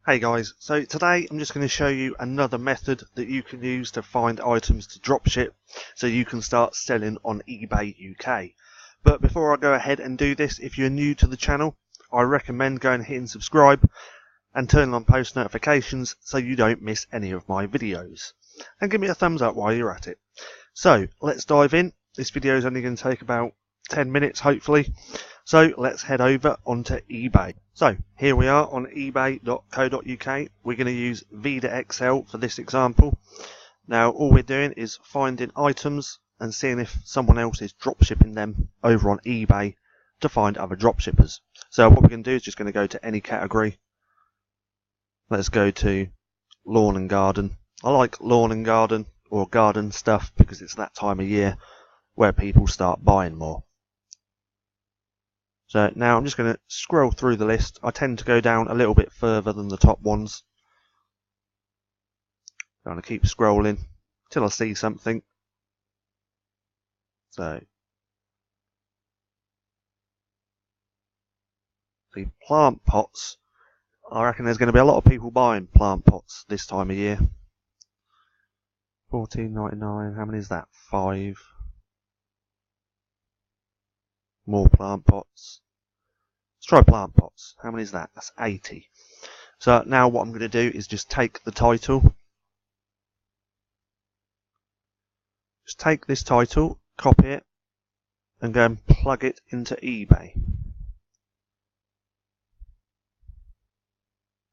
Hey guys, so today I'm just going to show you another method that you can use to find items to dropship so you can start selling on eBay UK. But before I go ahead and do this, if you're new to the channel, I recommend going and hitting subscribe and turning on post notifications so you don't miss any of my videos. And give me a thumbs up while you're at it. So let's dive in. This video is only going to take about 10 minutes hopefully. So let's head over onto eBay. So here we are on ebay.co.uk. We're going to use VidaXL for this example. Now all we're doing is finding items and seeing if someone else is dropshipping them over on eBay to find other dropshippers. So what we're going to do is just going to go to any category. Let's go to lawn and garden. I like lawn and garden or garden stuff because it's that time of year where people start buying more. So now I'm just going to scroll through the list. I tend to go down a little bit further than the top ones. I'm going to keep scrolling till I see something. So, see plant pots. I reckon there's going to be a lot of people buying plant pots this time of year. $14.99. How many is that? 5. More plant pots. Let's try plant pots. How many is that? That's 80. So now what I'm going to do is just take the title. Just take this title, copy it, and go and plug it into eBay.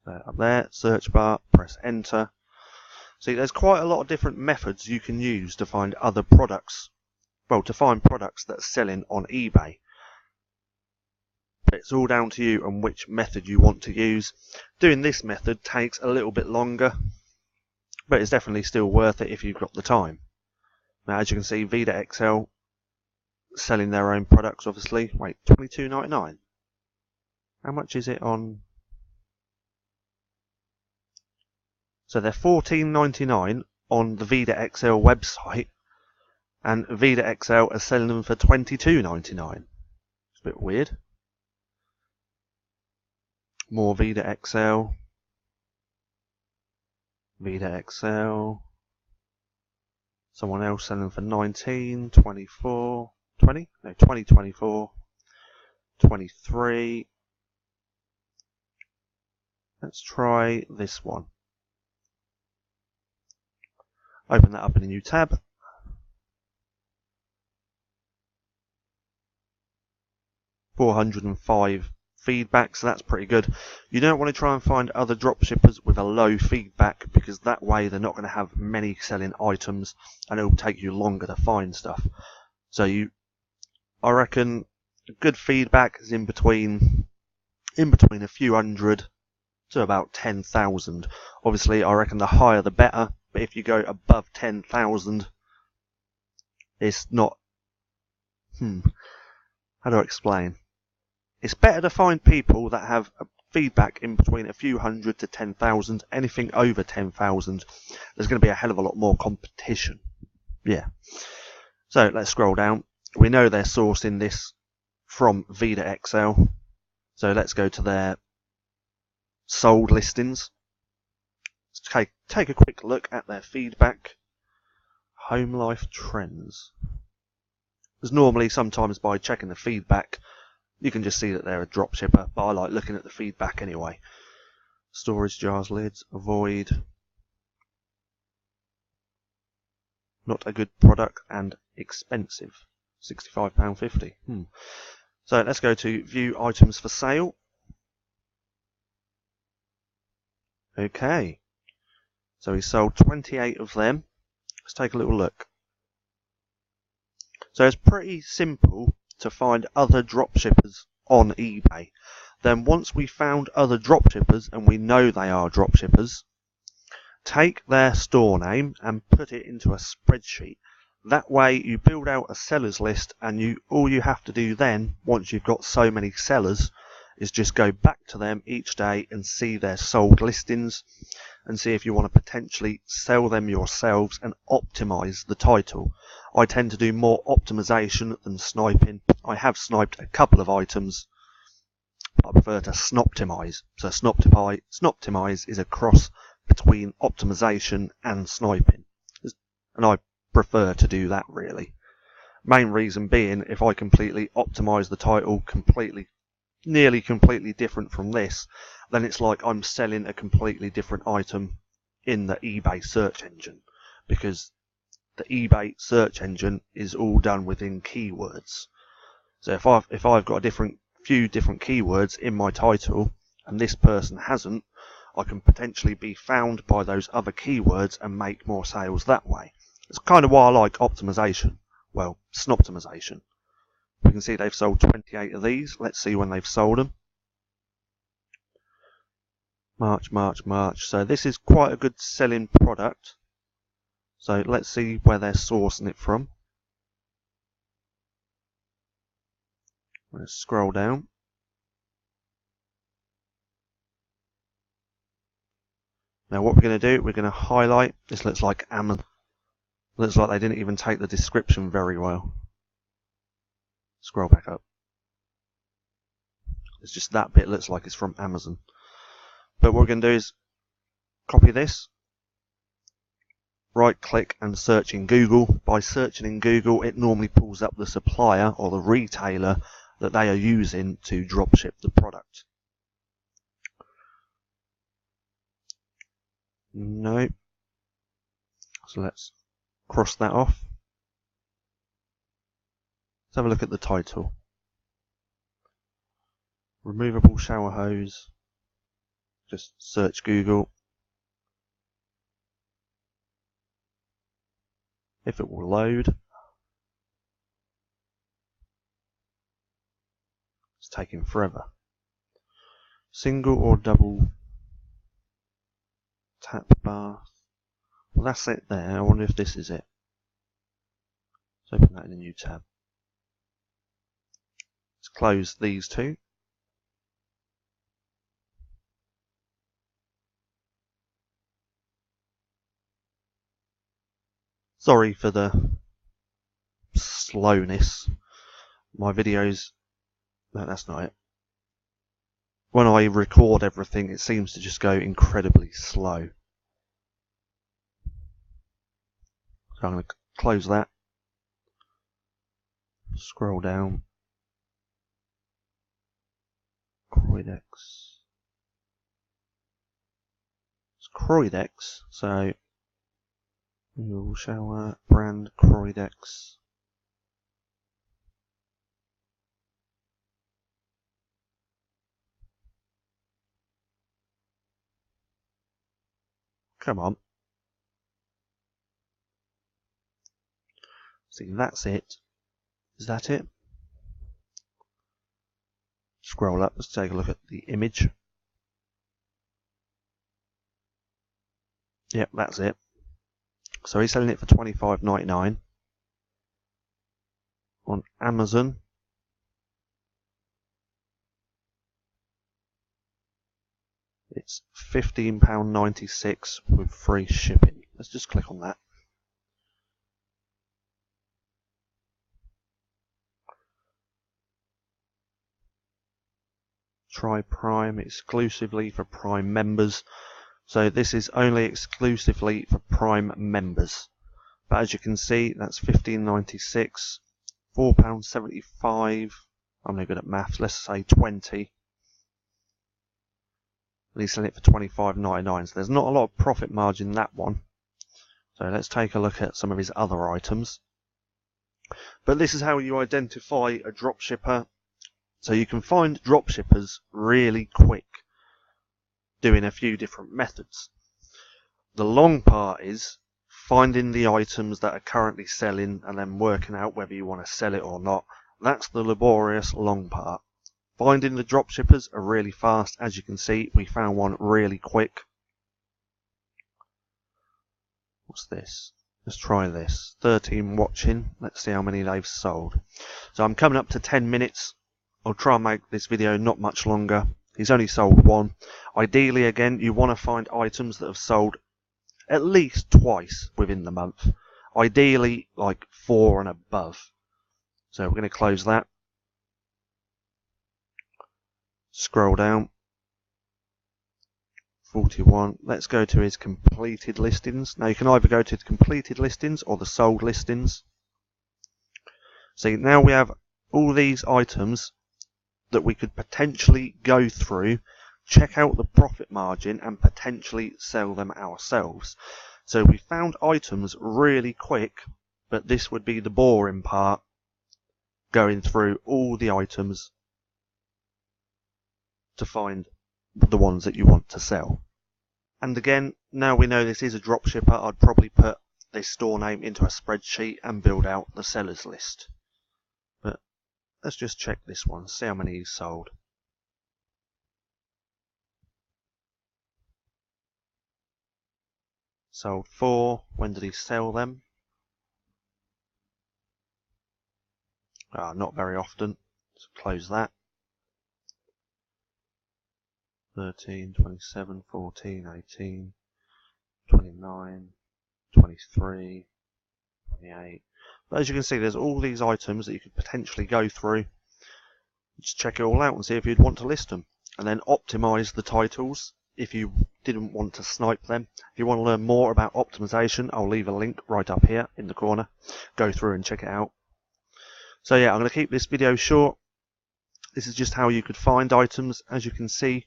So up there, search bar, press enter. See, there's quite a lot of different methods you can use to find other products. Well, to find products that are selling on eBay. But it's all down to you and which method you want to use. Doing this method takes a little bit longer, but it's definitely still worth it if you've got the time. Now, as you can see, VidaXL selling their own products, obviously. Wait, $22.99. How much is it on? So they're $14.99 on the VidaXL website, and VidaXL are selling them for $22.99. It's a bit weird. More VidaXL. VidaXL. Someone else selling for 19, 24, 20? No, 20, 24, 23. Let's try this one. Open that up in a new tab. $405 feedback, so that's pretty good. You don't want to try and find other dropshippers with a low feedback because that way they're not going to have many selling items and it'll take you longer to find stuff. So I reckon good feedback is in between a few hundred to about 10,000. Obviously I reckon the higher the better, but if you go above 10,000 it's not how do I explain? It's better to find people that have a feedback in between a few hundred to 10,000. Anything over 10,000, there's going to be a hell of a lot more competition. Yeah. So let's scroll down. We know they're sourcing this from VidaXL. So let's go to their sold listings. Let's take a quick look at their feedback. Home life trends. Because normally, sometimes by checking the feedback, you can just see that they're a dropshipper, but I like looking at the feedback anyway. Storage jars, lids, avoid. Not a good product and expensive. £65.50. So let's go to view items for sale. Okay. So he sold 28 of them. Let's take a little look. So it's pretty simple to find other dropshippers on eBay. Then once we found other dropshippers and we know they are dropshippers, take their store name and put it into a spreadsheet. That way you build out a sellers list, and all you have to do then, once you've got so many sellers, is just go back to them each day and see their sold listings and see if you want to potentially sell them yourselves and optimize the title. I tend to do more optimization than sniping. I have sniped a couple of items, I prefer to snoptimize. So snoptimize is a cross between optimization and sniping, and I prefer to do that really. Main reason being, if I completely optimize the title nearly completely different from this, then it's like I'm selling a completely different item in the eBay search engine, because the eBay search engine is all done within keywords. So if I've got a few different keywords in my title and this person hasn't, I can potentially be found by those other keywords and make more sales that way. It's kind of why I like optimization. Well, snoptimization. We can see they've sold 28 of these. Let's see when they've sold them. March. So this is quite a good selling product. So let's see where they're sourcing it from. Let's scroll down. Now what we're going to do, we're going to highlight. This looks like Amazon. Looks like they didn't even take the description very well. Scroll back up. It's just that bit looks like it's from Amazon. But what we're going to do is copy this, right click and search in Google. By searching in Google, it normally pulls up the supplier or the retailer that they are using to dropship the product. No. So let's cross that off. Let's have a look at the title. Removable shower hose. Just search Google. If it will load. It's taking forever. Single or double tap bath. Well, that's it there. I wonder if this is it. Let's open that in a new tab. Let's close these two. Sorry for the slowness. My videos, no, that's not it. When I record everything, it seems to just go incredibly slow. So I'm going to close that. Scroll down. Croidex. It's Croidex, so you'll shower brand Croidex. Come on. See, that's it. Is that it? Scroll up, let's take a look at the image. Yep, that's it. So he's selling it for $25.99 on Amazon. It's £15.96 with free shipping. Let's just click on that. Try Prime exclusively for Prime members. So this is only exclusively for Prime members. But as you can see, that's $15.96, £4.75. I'm no good at maths. Let's say 20. And he's selling it for $25.99. So there's not a lot of profit margin in that one. So let's take a look at some of his other items. But this is how you identify a dropshipper. So you can find dropshippers really quick doing a few different methods. The long part is finding the items that are currently selling and then working out whether you want to sell it or not. That's the laborious long part. Finding the dropshippers are really fast. As you can see, we found one really quick. What's this? Let's try this. 13 watching. Let's see how many they've sold. So I'm coming up to 10 minutes. I'll try and make this video not much longer. He's only sold one. Ideally, again, you want to find items that have sold at least twice within the month. Ideally, like 4 and above. So we're going to close that. Scroll down. 41. Let's go to his completed listings. Now you can either go to the completed listings or the sold listings. So now we have all these items that we could potentially go through, check out the profit margin and potentially sell them ourselves. So we found items really quick, but this would be the boring part, going through all the items to find the ones that you want to sell. And again, now we know this is a dropshipper, I'd probably put this store name into a spreadsheet and build out the sellers list. But let's just check this one, see how many he's sold. Sold 4. When did he sell them? Not very often. So close that. 13, 27, 14, 18, 29, 23, 28. But as you can see, there's all these items that you could potentially go through. Just check it all out and see if you'd want to list them. And then optimize the titles if you didn't want to snipe them. If you want to learn more about optimization, I'll leave a link right up here in the corner. Go through and check it out. So yeah, I'm going to keep this video short. This is just how you could find items. As you can see,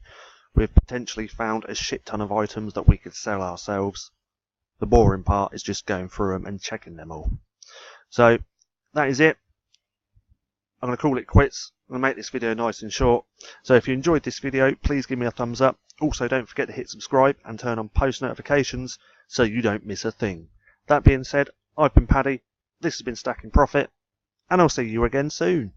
we've potentially found a shit ton of items that we could sell ourselves. The boring part is just going through them and checking them all. So that is it. I'm going to call it quits. I'm going to make this video nice and short. So if you enjoyed this video, please give me a thumbs up. Also, don't forget to hit subscribe and turn on post notifications so you don't miss a thing. That being said, I've been Paddy, this has been Stacking Profit, and I'll see you again soon.